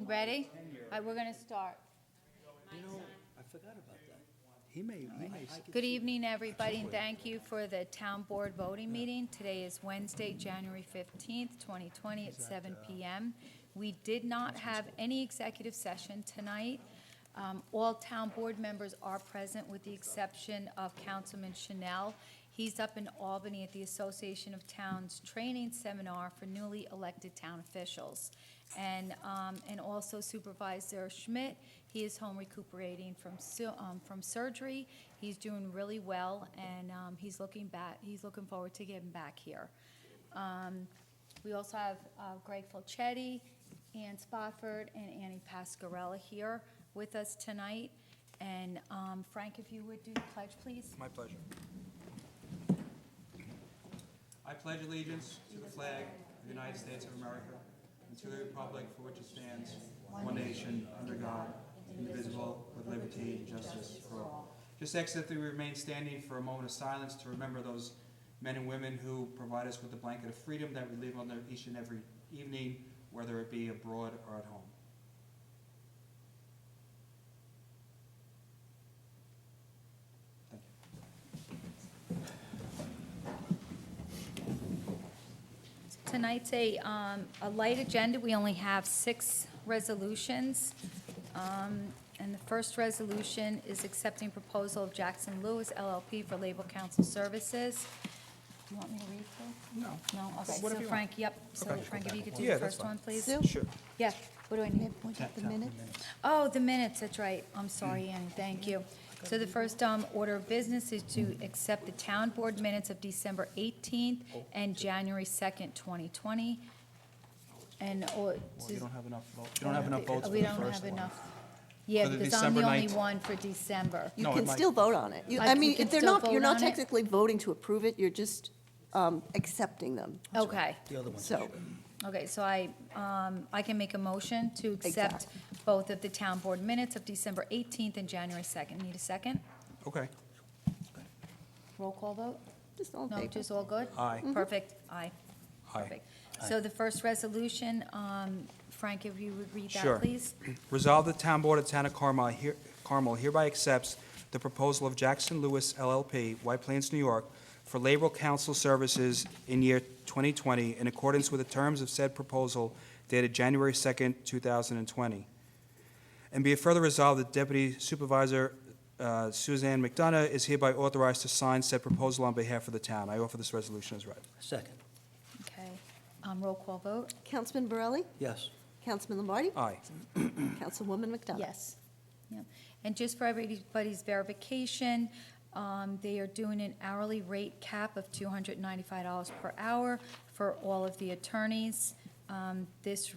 Ready? All right, we're going to start. You know, I forgot about that. He may skip. Good evening, everybody, and thank you for the Town Board voting meeting. Today is Wednesday, January 15th, 2020 at 7 p.m. We did not have any executive session tonight. All Town Board members are present with the exception of Councilman Chanel. He's up in Albany at the Association of Towns Training Seminar for newly elected town officials. And also Supervisor Schmidt, he is home recuperating from surgery. He's doing really well, and he's looking forward to getting back here. We also have Greg Falchetti, Ann Spofford, and Annie Pascarella here with us tonight. And Frank, if you would do the pledge, please. My pleasure. I pledge allegiance to the flag of the United States of America and to the republic for which it stands, one nation, under God, indivisible, with liberty and justice for all. Just ask that we remain standing for a moment of silence to remember those men and women who provide us with the blanket of freedom that we live under each and every evening, whether it be abroad or at home. Tonight's a light agenda. We only have 6 resolutions. And the first resolution is accepting proposal of Jackson Lewis LLP for Labor Council Services. Do you want me to read through? No. No? Okay, Whatever so you Frank, want. yep. So Okay. Frank, if you could do Yeah, the that's first fine. one, please? Sue? Sure. Yeah, what do I May I need? point out the minutes? Oh, the minutes, that's right. I'm sorry, Annie, thank you. So the first order of business is to accept the town board minutes of December 18th and January 2nd, 2020. And, Well, you don't have enough votes. You don't have enough votes for we the don't first have one. enough. Yeah, For the because I'm the December only 19th. one for December. You No, it can might- still vote on it. I I mean, can if they're still not, you're vote on not it? technically voting to approve it, you're just accepting them. Okay, The other one. So, okay, so I can make a motion to accept Exactly. both of the town board minutes of December 18th and January 2nd. Need a second? Okay. Roll call vote? just all in No, favor. just all good? Aye. Perfect, aye. Aye. Perfect. So the first resolution, Frank, if you would read Sure. that, please? Resolve the Town Board of Town of Carmel hereby accepts the proposal of Jackson Lewis LLP, White Plains, New York, for labor council services in year 2020 in accordance with the terms of said proposal dated January 2nd, 2020. And be it further resolved that Deputy Supervisor Suzanne McDonough is hereby authorized to sign said proposal on behalf of the town. I offer this resolution as read. Second, Okay, roll call vote? Councilman Borelli? yes. Councilman Lombardi? Aye. Councilwoman McDonough? Yes. Yeah. And just for everybody's verification, they are doing an hourly rate cap of $295 per hour for all of the attorneys. This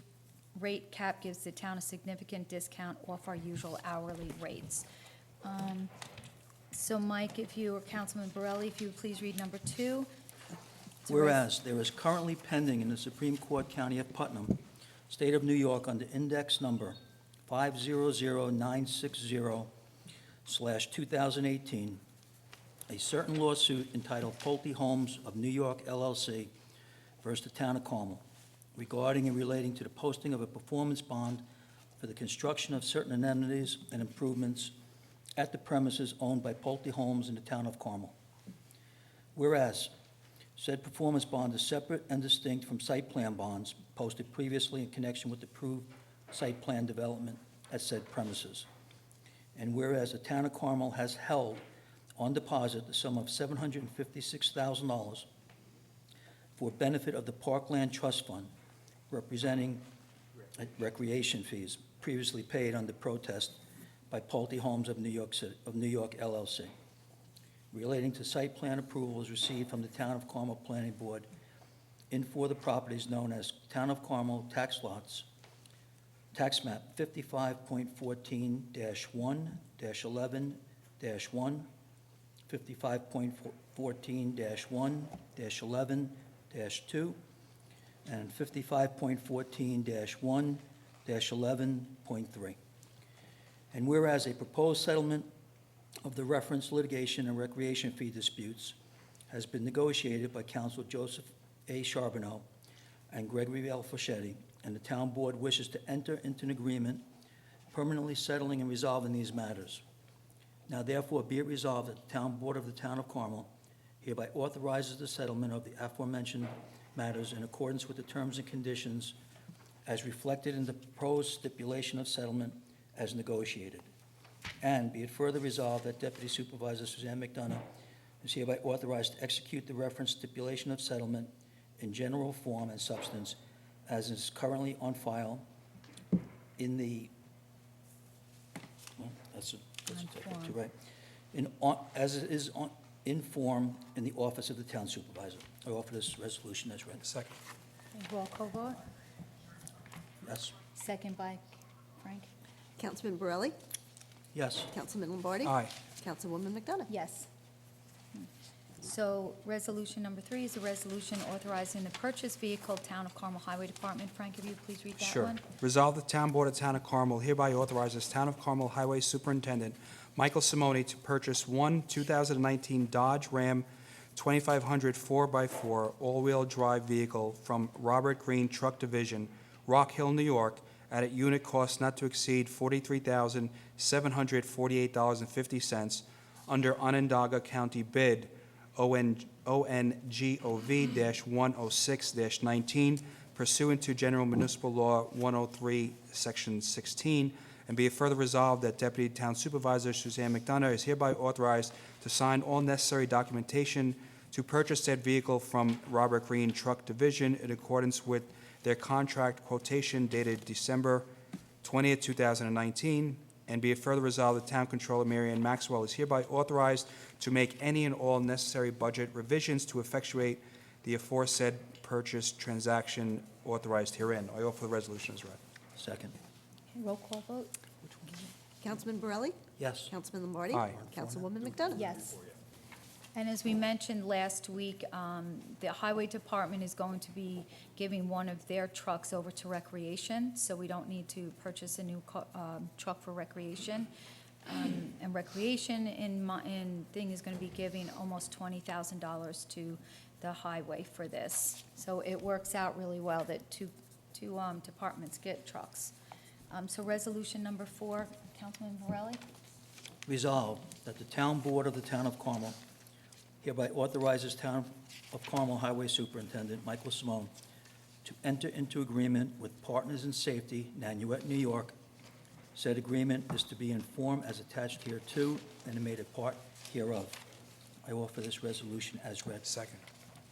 rate cap gives the town a significant discount off our usual hourly rates. So Mike, if you, or Councilman Borelli, if you would please read number 2. It's a res- Whereas there is currently pending in the Supreme Court County of Putnam, State of New York, under index number 500960/2018, a certain lawsuit entitled Pulte Homes of New York LLC versus the Town of Carmel regarding and relating to the posting of a performance bond for the construction of certain amenities and improvements at the premises owned by Pulte Homes in the Town of Carmel. Whereas said performance bond is separate and distinct from site plan bonds posted previously in connection with approved site plan development at said premises. And whereas the Town of Carmel has held on deposit the sum of $756,000 for benefit of the Parkland Trust Fund, representing recreation fees previously paid under protest by Pulte Homes of New York LLC, relating to site plan approvals received from the Town of Carmel Planning Board in for the properties known as Town of Carmel tax lots, tax map 55.14-1-11-1, 55.14-1-11-2, and 55.14-1-11.3. And whereas a proposed settlement of the reference litigation and recreation fee disputes has been negotiated by Counsel Joseph A. Charbonneau and Gregory L. Fischetti and the town board wishes to enter into an agreement permanently settling and resolving these matters. Now therefore be it resolved that the town board of the town of Carmel hereby authorizes the settlement of the aforementioned matters in accordance with the terms and conditions as reflected in the proposed stipulation of settlement as negotiated. And be it further resolved that Deputy Supervisor Suzanne McDonough is hereby authorized to execute the referenced stipulation of settlement in general form and substance as is currently on file in the, well, that's On form. right, as it is in form in the office of the town supervisor. I offer this resolution as read. Second. Okay, roll call vote. Yes? Second by Frank. Councilman Borelli? Yes. Councilman Lombardi? Aye. Councilwoman McDonough? Yes. So resolution number 3 is a resolution authorizing the purchase vehicle, Town of Carmel Highway Department. Frank, if you please read that Sure. one. Resolve the Town Board of Town of Carmel hereby authorizes Town of Carmel Highway Superintendent Michael Simone to purchase one 2019 Dodge Ram 2500 4x4 all-wheel drive vehicle from Robert Green Truck Division, Rock Hill, New York, at a unit cost not to exceed $43,748.50 under Onondaga County bid ONGOV-106-19 pursuant to General Municipal Law 103, Section 16, and be it further resolved that Deputy Town Supervisor Suzanne McDonough is hereby authorized to sign all necessary documentation to purchase said vehicle from Robert Green Truck Division in accordance with their contract quotation dated December 20th, 2019, and be it further resolved, the Town Controller Mary Ann Maxwell is hereby authorized to make any and all necessary budget revisions to effectuate the aforesaid purchase transaction authorized herein. I offer the resolution as read. Second. Okay, roll call vote. Councilman Borelli? Yes. Councilman Lombardi? Aye. Councilwoman McDonough? Yes. And as we mentioned last week, the Highway Department is going to be giving one of their trucks over to Recreation, so we don't need to purchase a new truck for Recreation. And Recreation in thing is going to be giving almost $20,000 to the highway for this. So it works out really well that two departments get trucks. So resolution number 4, Councilman Borelli? Resolved that the town board of the town of Carmel hereby authorizes Town of Carmel Highway Superintendent Michael Simone to enter into agreement with Partners in Safety, Nanuet, New York. Said agreement is to be in form as attached hereto and made a part hereof. I offer this resolution as read. Second.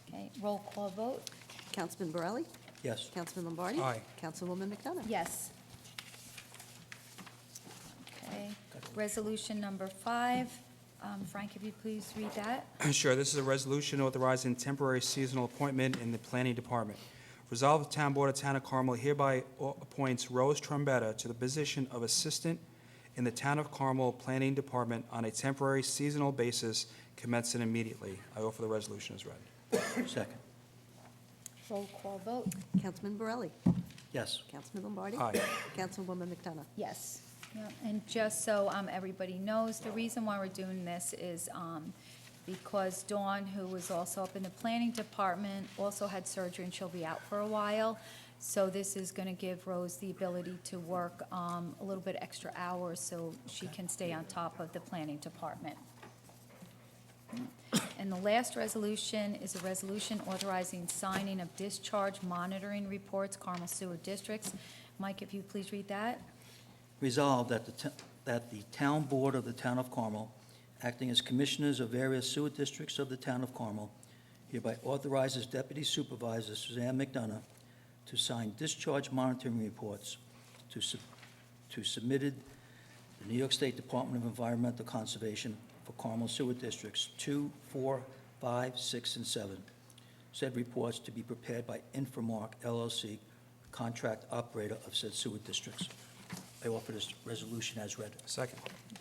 Okay, roll call vote. Councilman Borelli? Yes. Councilman Lombardi? Aye. Councilwoman McDonough? Yes. Okay, resolution number 5. Frank, if you please read that. Sure, this is a resolution authorizing temporary seasonal appointment in the Planning Department. Resolved, the Town Board of Town of Carmel hereby appoints Rose Trombetta to the position of Assistant in the Town of Carmel Planning Department on a temporary seasonal basis commencing immediately. I offer the resolution as read. Second. Roll call vote. Councilman Borelli? Yes. Councilman Lombardi? Aye. Councilwoman McDonough? Yes. Yeah, and just so everybody knows, the reason why we're doing this is because Dawn, who was also up in the planning department, also had surgery and she'll be out for a while. So this is going to give Rose the ability to work a little bit extra hours so she can stay on top of the planning department. And the last resolution is a resolution authorizing signing of discharge monitoring reports, Carmel Sewer Districts. Mike, if you please read that. Resolved that the town board of the town of Carmel, acting as commissioners of various sewer districts of the town of Carmel, hereby authorizes Deputy Supervisor Suzanne McDonough to sign discharge monitoring reports to submitted the New York State Department of Environmental Conservation for Carmel Sewer Districts 2, 4, 5, 6, and 7. Said reports to be prepared by Infomark LLC, contract operator of said sewer districts. I offer this resolution as read. Second.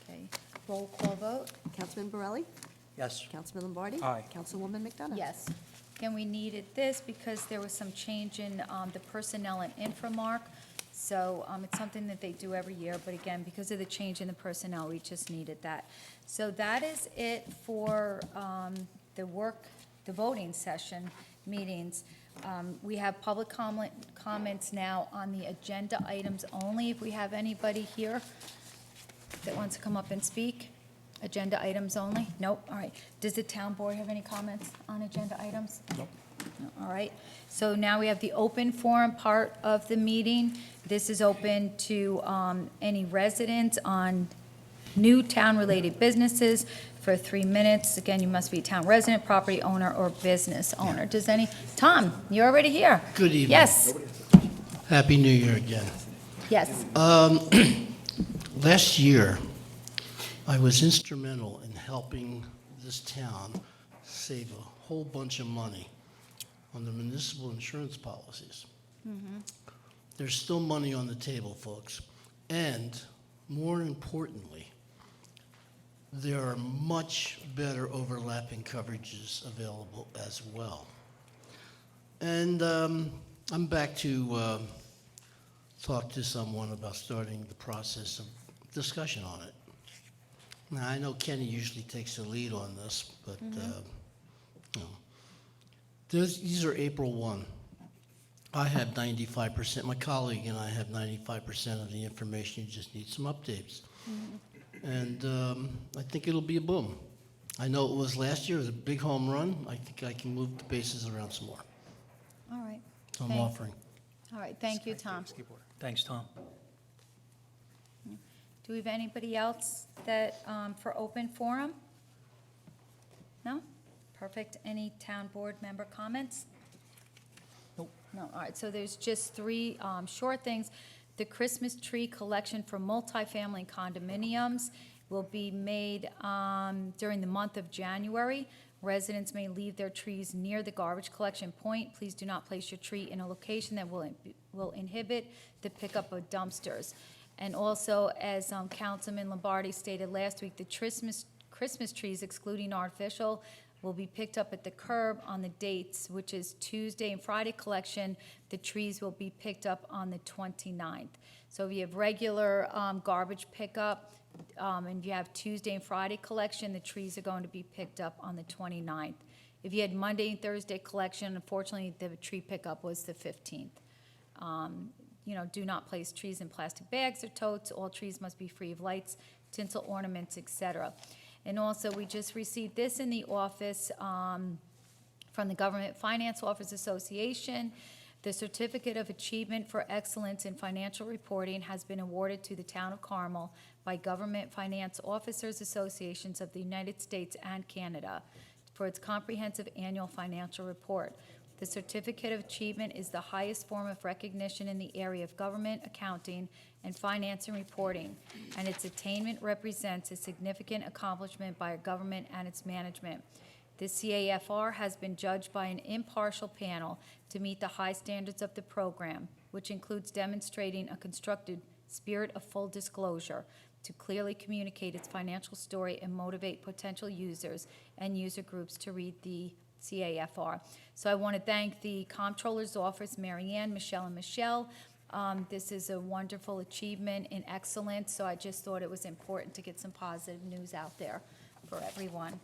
Okay, roll call vote. Councilman Borelli? Yes. Councilman Lombardi? Aye. Councilwoman McDonough? Yes. Again, we needed this because there was some change in the personnel in Infomark. So it's something that they do every year, but again, because of the change in the personnel, we just needed that. So that is it for the voting session meetings. We have public comments now on the agenda items only. If we have anybody here that wants to come up and speak, agenda items only? Nope, all right. Does the town board have any comments on agenda items? Nope. No, all right. So now we have the open forum part of the meeting. This is open to any residents on new town-related businesses for 3 minutes. Again, you must be a town resident, property owner, or business owner. Tom, you're already here. Good evening. Yes, Happy New Year again. yes. Last year, I was instrumental in helping this town save a whole bunch of money on the municipal insurance policies. There's still money on the table, folks. And more importantly, there are much better overlapping coverages available as well. And I'm back to talk to someone about starting the process of discussion on it. Now, I know Kenny usually takes the lead on this, but you know, these are April 1. I have 95%, my colleague and I have 95% of the information. You just need some updates. And I think it'll be a boom. I know it was last year, it was a big home run. I think I can move the bases around some more. All right. So I'm Thank- offering. All right, thank you, Tom. Thanks, Tom. Do we have anybody else that, for open forum? No? Perfect. Any town board member comments? Nope. No, all right, so there's just three short things. The Christmas tree collection for multifamily condominiums will be made during the month of January. Residents may leave their trees near the garbage collection point. Please do not place your tree in a location that will inhibit the pickup of dumpsters. And also, as Councilman Lombardi stated last week, the Christmas trees, excluding artificial, will be picked up at the curb on the dates, which is Tuesday and Friday collection. The trees will be picked up on the 29th. So if you have regular garbage pickup, and you have Tuesday and Friday collection, the trees are going to be picked up on the 29th. If you had Monday and Thursday collection, unfortunately, the tree pickup was the 15th. You know, do not place trees in plastic bags or totes. All trees must be free of lights, tinsel ornaments, etc. And also, we just received this in the office from the Government Finance Officers Association. The Certificate of Achievement for Excellence in Financial Reporting has been awarded to the Town of Carmel by Government Finance Officers Associations of the United States and Canada for its comprehensive annual financial report. The Certificate of Achievement is the highest form of recognition in the area of government, accounting, and finance and reporting, and its attainment represents a significant accomplishment by our government and its management. The CAFR has been judged by an impartial panel to meet the high standards of the program, which includes demonstrating a constructed spirit of full disclosure to clearly communicate its financial story and motivate potential users and user groups to read the CAFR. So I want to thank the Comptroller's Office, Mary Ann, Michelle, and Michelle. This is a wonderful achievement in excellence, so I just thought it was important to get some positive news out there for everyone.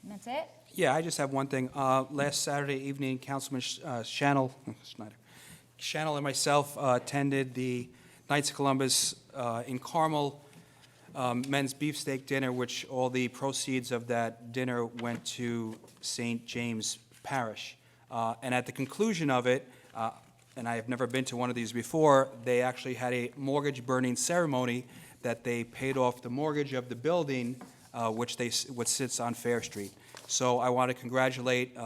And that's it? Yeah, I just have one thing. Last Saturday evening, Councilman Schnell and myself attended the Knights of Columbus in Carmel men's beefsteak dinner, which all the proceeds of that dinner went to St. James Parish. And at the conclusion of it, and I have never been to one of these before, they actually had a mortgage burning ceremony that they paid off the mortgage of the building, which sits on Fair Street. So I want to congratulate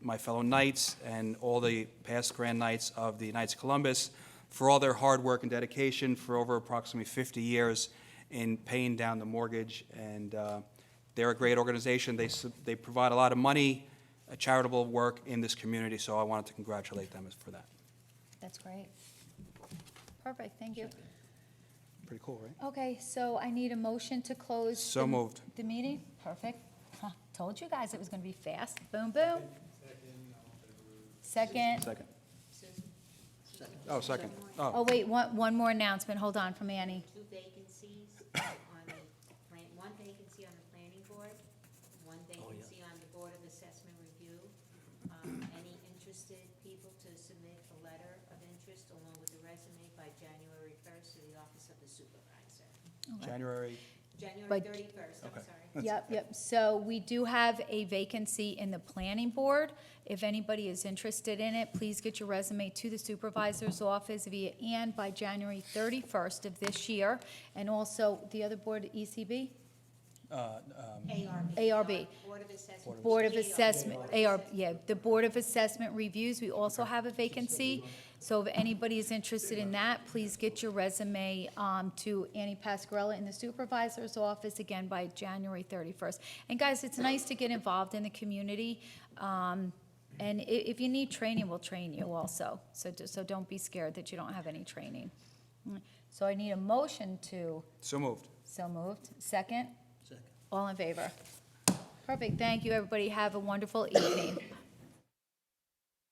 my fellow Knights and all the past Grand Knights of the Knights of Columbus for all their hard work and dedication for over approximately 50 years in paying down the mortgage. And they're a great organization. They provide a lot of money, charitable work in this community, so I wanted to congratulate them for that. That's great. Perfect, thank you. Pretty cool, right? Okay, so I need a motion to close. So the- moved. The meeting, perfect. Huh, told you guys it was gonna be fast. Boom, boom. Second. Second. Oh, second. Oh, Oh, wait, one more announcement. Hold on from Annie. 2 vacancies on the one vacancy on the planning board, one vacancy on the Board of Assessment Review. Any interested people January 1st to the office of the supervisor. January, January But- 31st, I'm Okay. sorry. Yep. So we do have a vacancy in the planning board. If anybody is interested in it, please get your resume to the supervisor's office via and by January 31st of this year. And also, the other board, ECB? ARB. Board of Assessment. Board of ARB. Assessment, the Board of Assessment Reviews, we also have a vacancy. So if anybody is interested in that, please get your resume to Annie Pascarella in the supervisor's office, again, by January 31st. And guys, it's nice to get involved in the community. And if you need training, we'll train you also. So don't be scared that you don't have any training. So I need a motion to, so moved. so moved. Second? Second. All in favor? Perfect, thank you, everybody. Have a wonderful evening.